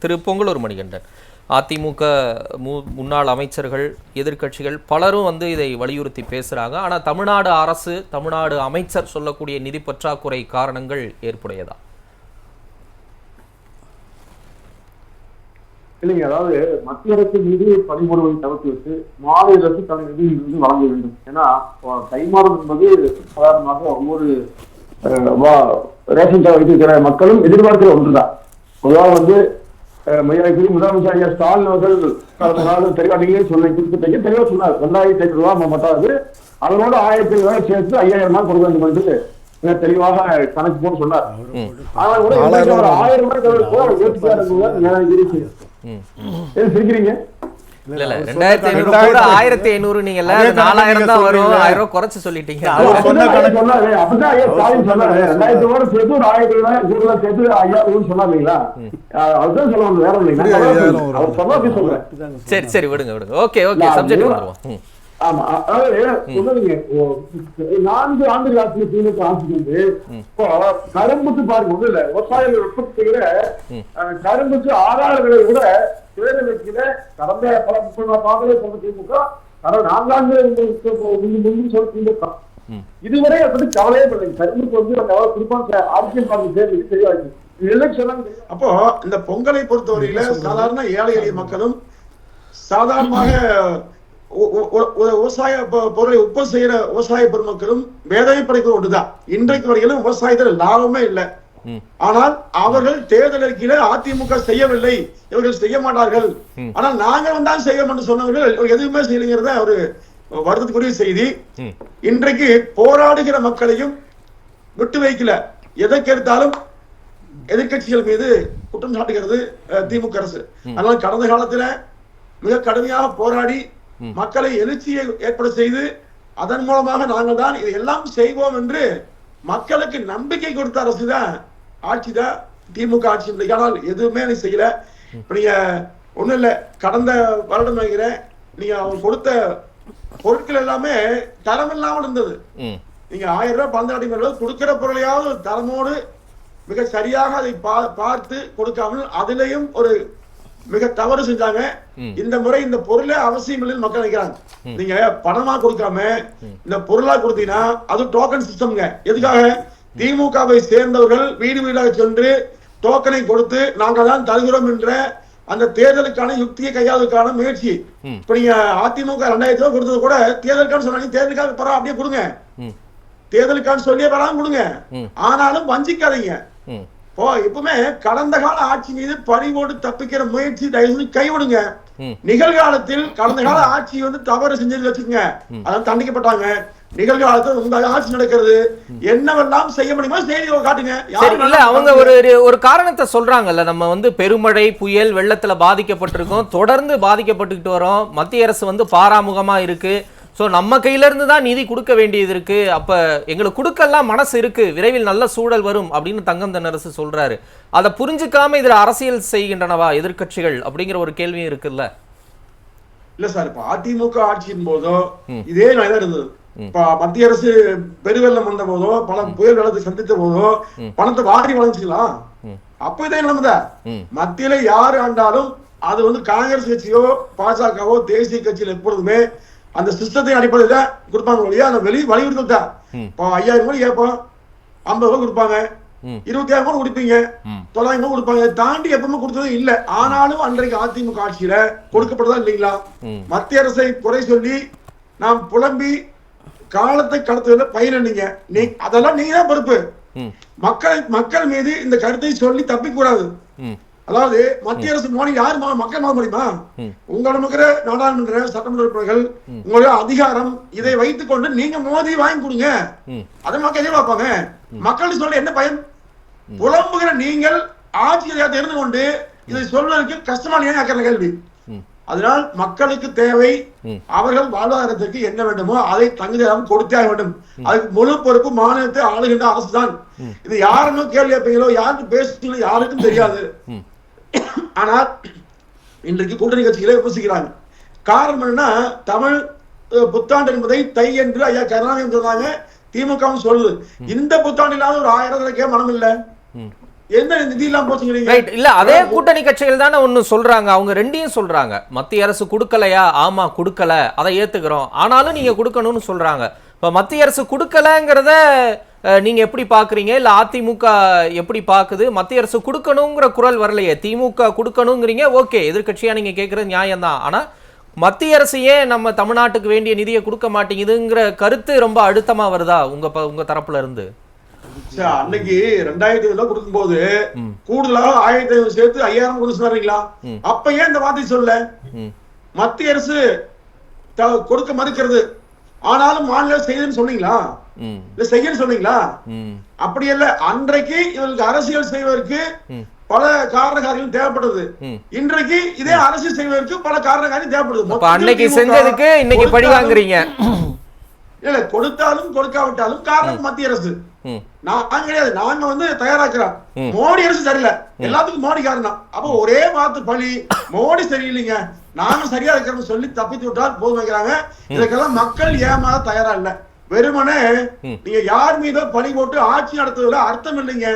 திரு பொங்கலூர் மணிகண்டன், அதிமுக முன்னாள் அமைச்சர்கள், எதிர்க்கட்சிகள் பலரும் வந்து இதை வலியுறுத்தி பேசுறாங்க. ஆனா தமிழ்நாடு அரசு, தமிழ்நாடு அமைச்சர் சொல்லக்கூடிய நிதி பற்றாக்குறை காரணங்கள் ஏற்புடையதா? இல்லைங்க, அதாவது மத்திய அரசு மீது பணிபுரிவதை தவிர்த்து விட்டு மாநில அரசு தனது நிதியிலிருந்து வழங்க வேண்டும். ஏன்னா தைமாதம் என்பது சாதாரணமாக ஒவ்வொரு ரேஷன் கார்டு வைத்திருக்கிற மக்களும் எதிர்பார்க்கிற ஒன்றுதான். பொதுவாக வந்து முதலமைச்சர் ஐயா ஸ்டாலின் அவர்கள் கடந்த நாள் தெரியாதீங்களே சொல்லி குறிப்பிட்டீங்க தெளிவாக சொன்னார். 2500 ரூபாய் மட்டாது, அதனோட 1000 ரூபாய் சேர்த்து 5000 ரூபாய் கொடுக்க வேண்டும் என்று மிக தெளிவாக கணக்கு போட்டு சொன்னார். ஆனால் கூட 1000 ரூபாய் சிரிக்கிறீங்க. இல்ல 2500 நீங்க 4000 தான் வரும், 1000 ரூபாய் குறைச்சு சொல்லிட்டீங்க. அப்படிதான் ஸ்டாலின் சொன்னாரு. 2000 ரூபாய் சேர்த்து ஒரு 1000 ரூபாய் கூடுதலா சேர்த்து 5000 சொன்னாங்களா? அதுதான் சொல்ல வேற இல்லைங்க, அவர் சொன்னா அப்படி சொல்றேன். சரி விடுங்க. ஓகே சப்ஜெக்ட் வந்துருவோம். ஆமா, அதாவது சொல்லுங்க, 4 ஆண்டுகள் ஆட்சி திமுக ஆட்சி வந்து இப்போ கரும்புக்கு பாருங்க ஒண்ணு இல்ல, விவசாயிகள் உற்பத்தி செய்கிற கரும்புக்கு ஆதாரங்களை கூட தேர்தல் வைக்கிற கடந்த பல 30 ஆண்டுகளை சொல்ற திமுக, கடந்த 4 ஆண்டுகள் சொல்ற திமுக இதுவரை அப்படி கவலையே பண்ணல. கரும்புக்கு வந்து குறிப்பாக அரசியல் பார்த்து தேர்தலுக்கு தெரியாது. அப்போ இந்த பொங்கலை பொறுத்தவரையில சாதாரண ஏழை எளிய மக்களும் சாதாரணமாக விவசாய பொருளை உற்பத்தி செய்யற விவசாய பெருமக்களும் வேதனைப்படைக்கிற ஒன்றுதான். இன்றைக்கு வரையிலும் விவசாயத்தில் லாபமே இல்லை. ஆனால் அவர்கள் தேர்தல் அறிக்கையில அதிமுக செய்யவில்லை, இவர்கள் செய்ய மாட்டார்கள், ஆனால் நாங்க வந்தால் செய்வோம் என்று சொன்னவர்கள் எதுவுமே செய்யலைங்கிறத ஒரு வருத்தத்துக்குரிய செய்தி. இன்றைக்கு போராடுகிற மக்களையும் விட்டு வைக்கல. எதற்கு எடுத்தாலும் எதிர்கட்சிகள் மீது குற்றம் சாட்டுகிறது திமுக அரசு. அதனால கடந்த காலத்துல மிக கடுமையாக போராடி மக்களை எழுச்சியை ஏற்பட செய்து அதன் மூலமாக நாங்கள் தான் இதையெல்லாம் செய்வோம் என்று மக்களுக்கு நம்பிக்கை கொடுத்த அரசு தான் ஆட்சி தான் திமுக ஆட்சி. ஆனால் எதுவுமே செய்யல. இப்ப நீங்க ஒண்ணும் இல்ல, கடந்த வருடம் நினைக்கிறேன், நீங்க அவங்க கொடுத்த பொருட்கள் எல்லாமே தரம் இல்லாமல் இருந்தது. நீங்க 1000 ரூபாய் பந்தநாட்டி கொடுக்கிற பொருளையாவது தரமோடு மிக சரியாக அதை பார்த்து கொடுக்காமல் அதிலையும் ஒரு மிக தவறு செஞ்சாங்க. இந்த முறை இந்த பொருளே அவசியம் இல்லை மக்கள் நினைக்கிறாங்க. நீங்க பணமா கொடுக்காம இந்த பொருளா கொடுத்தீங்கன்னா அது டோக்கன் சிஸ்டம்ங்க. எதுக்காக? திமுகவை சேர்ந்தவர்கள் வீடு வீடாக சென்று டோக்கனை கொடுத்து நாங்கள் தான் தருகிறோம் என்ற அந்த தேர்தலுக்கான யுக்தியை கையாளுக்கான முயற்சி. இப்ப நீங்க அதிமுக 2000 ரூபாய் கொடுத்தது கூட தேர்தலுக்கான சொன்னாங்க, தேர்தலுக்காக பரவ அப்படியே கொடுங்க, தேர்தலுக்கான சொல்லியே பரவாம கொடுங்க, ஆனாலும் வஞ்சிக்காதீங்க. எப்பவுமே கடந்த கால ஆட்சி மீது பறிவோடு தப்பிக்கிற முயற்சி தயவு கைவிடுங்க. நிகழ்காலத்தில் கடந்த கால ஆட்சி வந்து தவறு செஞ்சது வச்சுக்கோங்க, அதான் தண்டிக்கப்பட்டாங்க. நிகழ்காலத்தில் உங்க ஆட்சி நடக்கிறது என்னவெல்லாம் செய்ய முடியுமோ செய்தி காட்டுங்க. இல்ல அவங்க ஒரு காரணத்தை சொல்றாங்கல்ல, நம்ம வந்து பெருமழை புயல் வெள்ளத்துல பாதிக்கப்பட்டிருக்கோம், தொடர்ந்து பாதிக்கப்பட்டுக்கிட்டு வரோம், மத்திய அரசு வந்து பாராமுகமா இருக்கு, ஸோ நம்ம கையில இருந்து தான் நிதி கொடுக்க வேண்டியது இருக்கு, அப்ப எங்களுக்கு கொடுக்கலாம் மனசு இருக்கு, விரைவில் நல்ல சூழல் வரும் அப்படின்னு தங்கம் தென்னரசு சொல்றாரு. அதை புரிஞ்சுக்காம இதுல அரசியல் செய்கின்றனவா எதிர்கட்சிகள் அப்படிங்கிற ஒரு கேள்வியும் இருக்குல்ல? இல்ல சார், இப்ப அதிமுக ஆட்சியின் போதோ இதே நிலை இருந்தது. இப்ப மத்திய அரசு பெருவெள்ளம் வந்த போதோ பல புயல் வெள்ளத்தை சந்தித்த போதோ பணத்தை வாரி வழங்கிக்கலாம். அப்ப இதே நிலைமைதான். மத்தியில யாரு ஆண்டாலும் அது வந்து காங்கிரஸ் கட்சியோ பாஜகவோ தேசிய கட்சியில் எப்பொழுதுமே அந்த சிஸ்டத்தை அடிப்படையில கொடுப்பாங்க இல்லையா, அந்த வலியுறுத்தா. இப்போ 5000 ரூபாய் கேட்போம், 50 ரூபாய் கொடுப்பாங்க, 20000 ரூபாய் கொடுப்பீங்க, 900 ரூபாய் கொடுப்பாங்க, தாண்டி எப்பவுமே கொடுத்ததும் இல்லை. ஆனாலும் அன்றைக்கு அதிமுக ஆட்சியில கொடுக்கப்பட்டதா இல்லைங்களா? மத்திய அரசை குறை சொல்லி நாம் புலம்பி காலத்தை கடத்துவதில் பயனீங்க. அதெல்லாம் நீங்க தான் பொறுப்பு. மக்கள் மீது இந்த கருத்தை சொல்லி தப்பிக்க கூடாது. அதாவது மத்திய அரசு மோடி யாரு மக்கள் மாற முடியுமா? உங்களிடமிருக்கிற நாடாளுமன்ற சட்டமன்ற உறுப்பினர்கள் உங்களுடைய அதிகாரம், இதை வைத்துக் கொண்டு நீங்க மோதி வாங்கி கொடுங்க, அதை மக்கள் எதிர்பார்ப்பாங்க. மக்கள் சொல்ல என்ன பயன்? புலம்புகிற நீங்கள் ஆட்சியை தெரிந்து கொண்டு இதை சொல்வதற்கு கஷ்டமான கேள்வி. அதனால் மக்களுக்கு தேவை, அவர்கள் வாழ்வாதாரத்திற்கு என்ன வேண்டுமோ அதை தகுதியாக கொடுத்தே வேண்டும். அதுக்கு முழு பொறுப்பு மாநிலத்தை ஆளுகின்ற அரசு தான். இது யாருன்னு கேள்வி கேட்பீங்களோ, யாருக்கு பேசுறீங்களோ யாருக்கும் தெரியாது. ஆனால் இன்றைக்கு கூட்டணி கட்சிகளை விமர்சிக்கிறாங்க. காரணம் என்னன்னா, தமிழ் புத்தாண்டு என்பதை தை என்று ஐயா கருணாநிதி சொன்னாங்க, திமுக சொல்லுது. இந்த புத்தாண்டிலாவது ஒரு 1000 மனம் இல்ல. எந்த நிதி இல்லாம போச்சுங்கிறீங்க? ரைட். இல்ல அதே கூட்டணி கட்சிகள் தானே ஒன்னு சொல்றாங்க, அவங்க ரெண்டையும் சொல்றாங்க. மத்திய அரசு கொடுக்கலையா? ஆமா கொடுக்கல, அதை ஏத்துக்கிறோம், ஆனாலும் நீங்க கொடுக்கணும்னு சொல்றாங்க. இப்ப மத்திய அரசு கொடுக்கலங்கிறத நீங்க எப்படி பாக்குறீங்க? இல்ல அதிமுக எப்படி பாக்குது? மத்திய அரசு கொடுக்கணுங்கிற குரல் வரலையே, திமுக கொடுக்கணுங்கிறீங்க, ஓகே, எதிர்கட்சியா நீங்க கேட்கறது நியாயம் தான். ஆனா மத்திய அரசு ஏன் நம்ம தமிழ்நாட்டுக்கு வேண்டிய நிதியை கொடுக்க மாட்டேங்குதுங்கிற கருத்து ரொம்ப அழுத்தமா வருதா உங்க தரப்புல இருந்து? அன்னைக்கு 2000 கொடுக்கும் போது கூடுதலா 1500 சேர்த்து 5000 கொடுத்து சொன்னீங்களா? அப்ப ஏன் இந்த வார்த்தை சொல்ல? மத்திய அரசு கொடுக்க மறுக்கிறது, ஆனாலும் மாநில செய்யுதுன்னு சொன்னீங்களா? இல்ல செய்யன்னு சொன்னீங்களா? அப்படி இல்ல, அன்றைக்கு இவங்களுக்கு அரசியல் செய்வதற்கு பல காரணங்கள் தேவைப்படுது. இன்றைக்கு இதே அரசியல் செய்வதற்கு பல காரணங்கள் தேவைப்படுது. அன்னைக்கு செஞ்சதுக்கு இன்னைக்கு பழி வாங்குறீங்க. இல்ல, கொடுத்தாலும் கொடுக்காவிட்டாலும் காரணம் மத்திய அரசு. நாங்க கிடையாது, நாங்க வந்து தயாராக்குறோம். மோடி அரசு சரியில்லை, எல்லாத்துக்கும் மோடி காரணம். அப்ப ஒரே வார்த்தை பழி, மோடி சரியில்லைங்க, நாங்க சரியா இருக்கிறோம்னு சொல்லி தப்பித்து விட்டால் போதும் வைக்கிறாங்க. இதுக்கெல்லாம் மக்கள் ஏமாற தயாரா இல்ல. வெறுமனே நீங்க யார் மீதோ பழி போட்டு ஆட்சி நடத்துவதில் அர்த்தம் இல்லைங்க.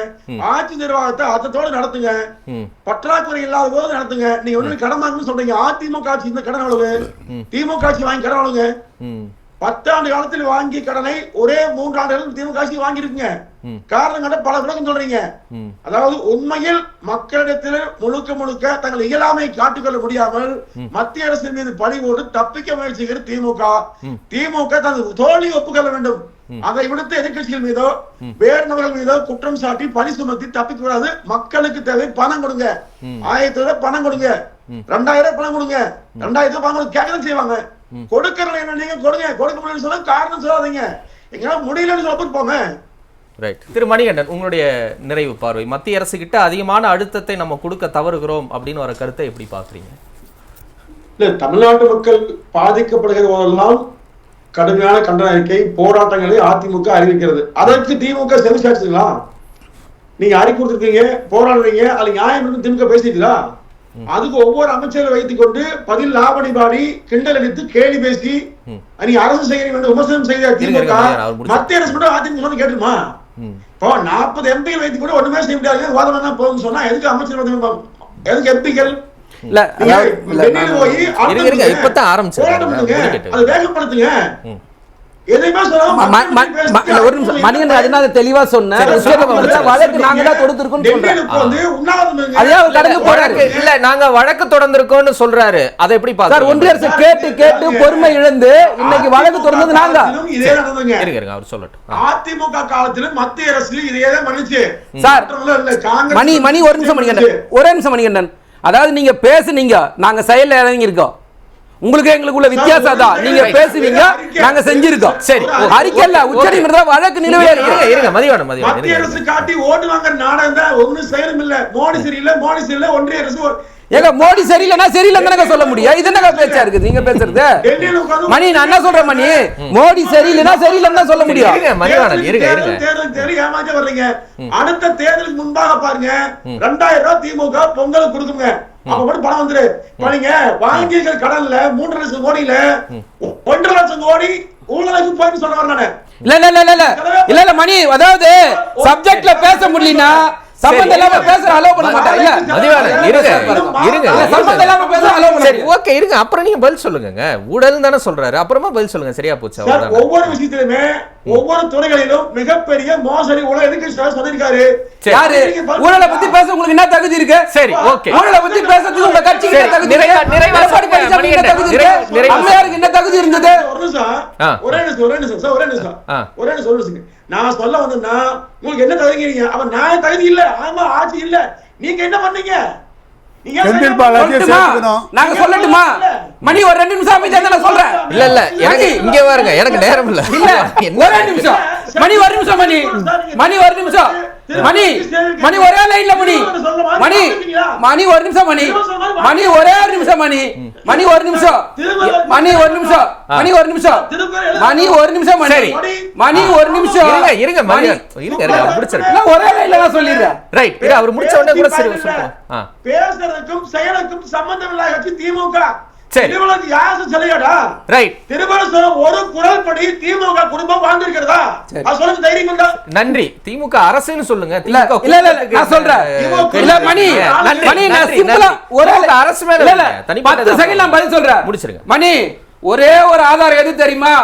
ஆட்சி நிர்வாகத்தை அர்த்தத்தோடு நடத்துங்க, பற்றாக்குறை இல்லாத போது நடத்துங்க. நீங்க ஒண்ணு கடன் வாங்கணும்னு சொல்றீங்க, அதிமுக ஆட்சி இந்த கடன் அளவு, திமுக ஆட்சி வாங்கி கடன் அளவுங்க. 10 ஆண்டு காலத்தில் வாங்கி கடனை ஒரே 3 ஆண்டுகள் திமுக ஆட்சி வாங்கி இருக்குங்க. காரணம் கண்ட பல விளக்கம் சொல்றீங்க. அதாவது உண்மையில் மக்களிடத்தில் முழுக்க தங்கள் இயலாமை காட்டிக்கொள்ள முடியாமல் மத்திய அரசின் மீது பழி போட்டு தப்பிக்க முயற்சிக்கிற திமுக தனது தோல்வி ஒப்புக்கொள்ள வேண்டும். அதை விடுத்து எதிர்கட்சிகள் மீதோ வேறு நபர்கள் மீதோ குற்றம் சாட்டி பழி சுமத்தி தப்பிக்க கூடாது. மக்களுக்கு தேவை பணம் கொடுங்க, 1000 பணம் கொடுங்க, 2000 பணம் கொடுங்க, 2000 பணம் கொடுங்க, கேட்கதான் செய்வாங்க. கொடுக்கறத என்ன நீங்க கொடுங்க, கொடுக்க முடியலன்னு சொல்ல காரணம் சொல்லாதீங்க, எங்களால முடியலன்னு சொல்ல போங்க. ரைட். திரு மணிகண்டன், உங்களுடைய நிறைவு பார்வை, மத்திய அரசு கிட்ட அதிகமான அழுத்தத்தை நம்ம கொடுக்க தவறுகிறோம் அப்படின்னு வர கருத்தை எப்படி பாக்குறீங்க? இல்ல, தமிழ்நாட்டு மக்கள் பாதிக்கப்படுகிற போதெல்லாம் கடுமையான கண்டன அறிக்கை, போராட்டங்களை அதிமுக அறிவிக்கிறது. அதற்கு திமுக செவிசாச்சுங்களா? நீங்க அறிக்கை கொடுத்துருக்கீங்க, போராடுறீங்க, அது நியாயம் திமுக பேசிட்டீங்களா? அதுக்கு ஒவ்வொரு அமைச்சரை வைத்துக் கொண்டு பதில் லாபடி பாடி கிண்டல் அடித்து கேலி பேசி நீ அரசு செய்ய வேண்டும் விமர்சனம் செய்த திமுக மத்திய அரசு மட்டும் அதிமுக கேட்டுமா? இப்போ 40 எம்பிகள் வைத்துக் கூட ஒண்ணுமே செய்ய முடியாது, வாதம் தான் போகும்னு சொன்னா எதுக்கு அமைச்சர், எதுக்கு எம்பிகள்? இப்பதான் ஆரம்பிச்சு அதை வேகப்படுத்துங்க. மணிகண்டன் அதனால தெளிவா சொன்ன வழக்கு நாங்க தான் தொடுத்திருக்கோம் சொல்றாரு. இல்ல, நாங்க வழக்கு தொடர்ந்திருக்கோம்னு சொல்றாரு. அதை எப்படி பாக்குறாரு? ஒன்றிய அரசு கேட்டு பொறுமை இழந்து இன்னைக்கு வழக்கு தொடர்ந்தது நாங்க. அவர் சொல்லட்டும். அதிமுக காலத்திலும் மத்திய அரசு இதேதான் பண்ணுச்சு சார். மணி ஒரு நிமிஷம் மணிகண்டன், ஒரே நிமிஷம் மணிகண்டன். அதாவது நீங்க பேசுனீங்க, நாங்க செயல்ல இறங்கி இருக்கோம். உங்களுக்கு எங்களுக்குள்ள வித்தியாசம் தான். நீங்க பேசுவீங்க, நாங்க செஞ்சிருக்கோம். சரி, அறிக்கையில உச்சநீதிமன்றம் வழக்கு நிலுவையில இருங்க. மதிவான மத்திய அரசு காட்டி ஓட்டு வாங்குற நாடகம் தான், ஒண்ணும் செயலும் இல்ல. மோடி சரியில்லை, ஒன்றிய அரசு ஏங்க மோடி சரியில்லைன்னா சரியில்லைன்னு சொல்ல முடியும். இது என்ன பேச்சா இருக்கு நீங்க பேசுறது? மணி நான் என்ன சொல்றேன், மணி மோடி சரியில்லைன்னா சரியில்லைன்னு சொல்ல முடியும். ஏமாற்ற வர்றீங்க. அடுத்த தேர்தலுக்கு முன்பாக பாருங்க, 2000 ரூபாய் திமுக பொங்கலுக்கு கொடுக்குங்க, அப்ப மட்டும் பணம் வந்துரு. நீங்க வாங்கிய கடன்ல 3 லட்சம் கோடியில 1.5 லட்சம் கோடி ஊழலுக்கு போய் சொல்ல வரேன். இல்ல மணி, அதாவது சப்ஜெக்ட்ல பேச முடியலனா சம்பந்தம் இல்லாம பேசுற அலோ பண்ண மாட்டேன். இல்ல மதிவான இருங்க சம்பந்தம் இல்லாம பேசுற அலோ பண்ண. சரி, ஓகே, இருங்க. அப்புறம் நீங்க பதில் சொல்லுங்க. ஊழல் தானே சொல்றாரு, அப்புறமா பதில் சொல்லுங்க. சரியா போச்சு. அவ்வளவுதான். ஒவ்வொரு விஷயத்திலுமே ஒவ்வொரு துறைகளிலும் மிகப்பெரிய மோசடி ஊழல் எதுக்கு சொல்லிருக்காரு? யாரு ஊழலை பத்தி பேச உங்களுக்கு என்ன தகுதி இருக்கு? சரி, ஓகே. ஊழலை பத்தி பேசுறதுக்கு உங்க கட்சிக்கு என்ன தகுதி இருக்கு? அம்மையாருக்கு என்ன தகுதி இருந்தது? ஒரே நிமிஷம் சொல்லுங்க. நான் சொல்ல வந்தேன்னா உங்களுக்கு என்ன தகுதிங்க? அவன் நான் தகுதி இல்ல, ஆமா ஆட்சி இல்ல, நீங்க என்ன பண்ணீங்க? நாங்க சொல்லட்டுமா? மணி ஒரு 2 நிமிஷம் அமைதியா நான் சொல்றேன். இல்ல எனக்கு இங்க பாருங்க, எனக்கு நேரம் இல்ல. ஒரே நிமிஷம் மணி, ஒரு நிமிஷம் மணி ஒரு நிமிஷம் மணி ஒரே லைன்ல மணி ஒரு நிமிஷம் மணி ஒரே ஒரு நிமிஷம் மணி ஒரு நிமிஷம் இருங்க முடிச்சிருங்க. ஒரே லைன்ல நான் சொல்லிடுறேன். ரைட், அவர் முடிச்ச உடனே கூட சரி சொல்லுங்க. பேசுறதுக்கும் செயலுக்கும் சம்பந்தம் இல்லாத கட்சி திமுக. சரி. திருமணத்துக்கு யாரும் சொல்லையாடா ரைட். திருமணம் ஒரு குரல் படி திமுக குடும்பம் வாழ்ந்திருக்கிறதா? அது சொல்லுங்க தைரியம் உண்டா? நன்றி. திமுக அரசுன்னு சொல்லுங்க. இல்ல நான் சொல்றேன். இல்ல மணி நான் சிம்பிளா ஒரே அரசு மேல 10 செகண்ட் நான் பதில் சொல்றேன். முடிச்சிருங்க. மணி ஒரே ஒரு ஆதாரம் எது தெரியுமா?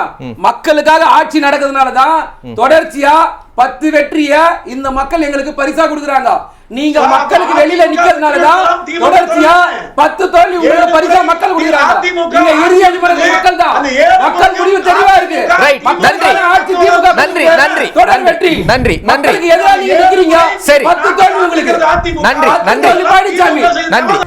மக்களுக்காக ஆட்சி நடக்கிறதுனால தான் தொடர்ச்சியா 10 வெற்றிய இந்த மக்கள் எங்களுக்கு பரிசா கொடுக்குறாங்க. நீங்க மக்களுக்கு வெளியில நிக்கிறதுனால தான் தொடர்ச்சியா 10 தோல்வி உங்களுக்கு பரிசா மக்கள் கொடுக்குறாங்க. நீங்க இறுதி அடிப்படை மக்கள் தான். மக்கள் முடிவு தெளிவா இருக்கு. நன்றி. ஆட்சி திமுக நன்றி நன்றி தொடர் வெற்றி. நன்றி நன்றி. மக்களுக்கு எதிராக நீங்க நிக்கிறீங்க. சரி. 10 தோல்வி உங்களுக்கு. நன்றி நன்றி. பழனிசாமி நன்றி.